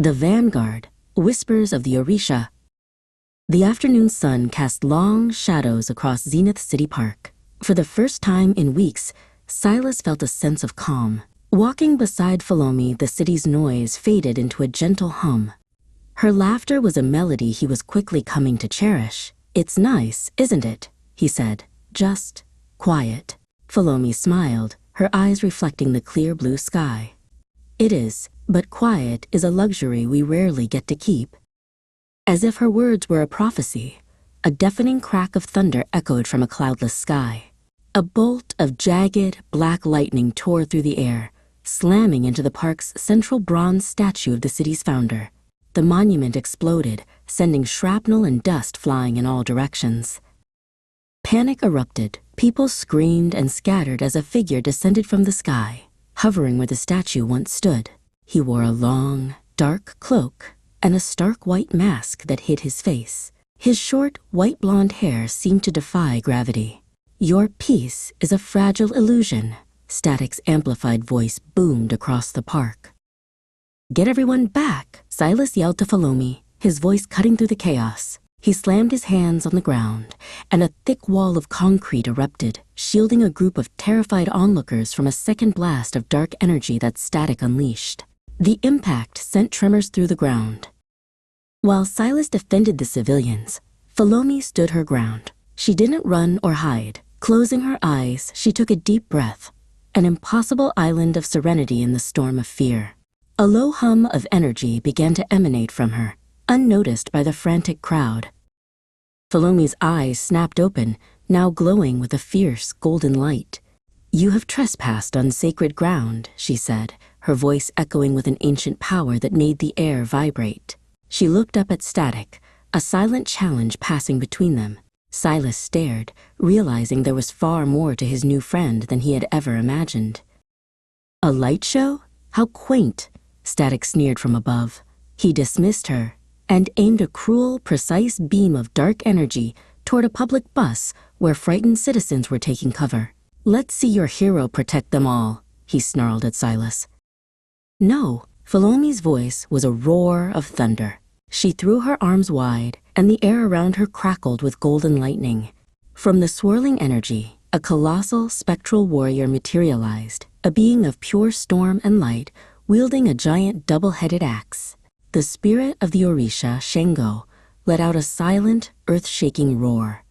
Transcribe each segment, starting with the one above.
The Vanguard, Whispers of the Orisha. The afternoon sun cast long shadows across Zenith City Park. For the first time in weeks, Silas felt a sense of calm. Walking beside Falomi, the city's noise faded into a gentle hum. Her laughter was a melody he was quickly coming to cherish. "It's nice, isn't it?" he said. "Just quiet." Falomi smiled, her eyes reflecting the clear blue sky. "It is, but quiet is a luxury we rarely get to keep." As if her words were a prophecy, a deafening crack of thunder echoed from a cloudless sky. A bolt of jagged, black lightning tore through the air, slamming into the park's central bronze statue of the city's founder. The monument exploded, sending shrapnel and dust flying in all directions. Panic erupted. People screamed and scattered as a figure descended from the sky, hovering where the statue once stood. He wore a long, dark cloak and a stark white mask that hid his face. His short, white blonde hair seemed to defy gravity. "Your peace is a fragile illusion," Static's amplified voice boomed across the park. "Get everyone back," Silas yelled to Falomi, his voice cutting through the chaos. He slammed his hands on the ground, and a thick wall of concrete erupted, shielding a group of terrified onlookers from a second blast of dark energy that Static unleashed. The impact sent tremors through the ground. While Silas defended the civilians, Falomi stood her ground. She didn't run or hide. Closing her eyes, she took a deep breath, an impossible island of serenity in the storm of fear. A low hum of energy began to emanate from her, unnoticed by the frantic crowd. Falomi's eyes snapped open, now glowing with a fierce golden light. "You have trespassed on sacred ground," she said, her voice echoing with an ancient power that made the air vibrate. She looked up at Static, a silent challenge passing between them. Silas stared, realizing there was far more to his new friend than he had ever imagined. "A light show? How quaint," Static sneered from above. He dismissed her and aimed a cruel, precise beam of dark energy toward a public bus where frightened citizens were taking cover. "Let's see your hero protect them all," he snarled at Silas. "No," Falomi's voice was a roar of thunder. She threw her arms wide, and the air around her crackled with golden lightning. From the swirling energy, a colossal, spectral warrior materialized, a being of pure storm and light, wielding a giant double-headed axe. The spirit of the Orisha, Shango, let out a silent, earth-shaking roar.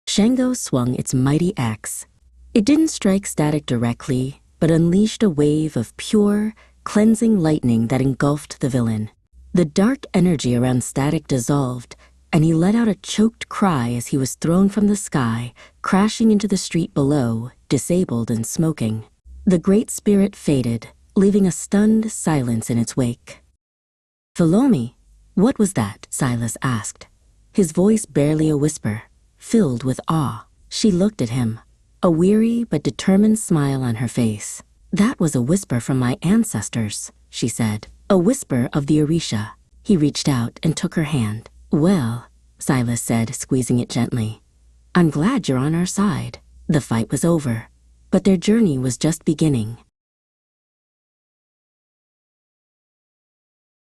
Shango swung its mighty axe. It didn't strike Static directly, but unleashed a wave of pure, cleansing lightning that engulfed the villain. The dark energy around Static dissolved, and he let out a choked cry as he was thrown from the sky, crashing into the street below, disabled and smoking. The great spirit faded, leaving a stunned silence in its wake. "Falomi, what was that?" Silas asked, his voice barely a whisper, filled with awe. She looked at him, a weary but determined smile on her face. "That was a whisper from my ancestors," she said. "A whisper of the Orisha." He reached out and took her hand. "Well," Silas said, squeezing it gently, "I'm glad you're on our side." The fight was over, but their journey was just beginning.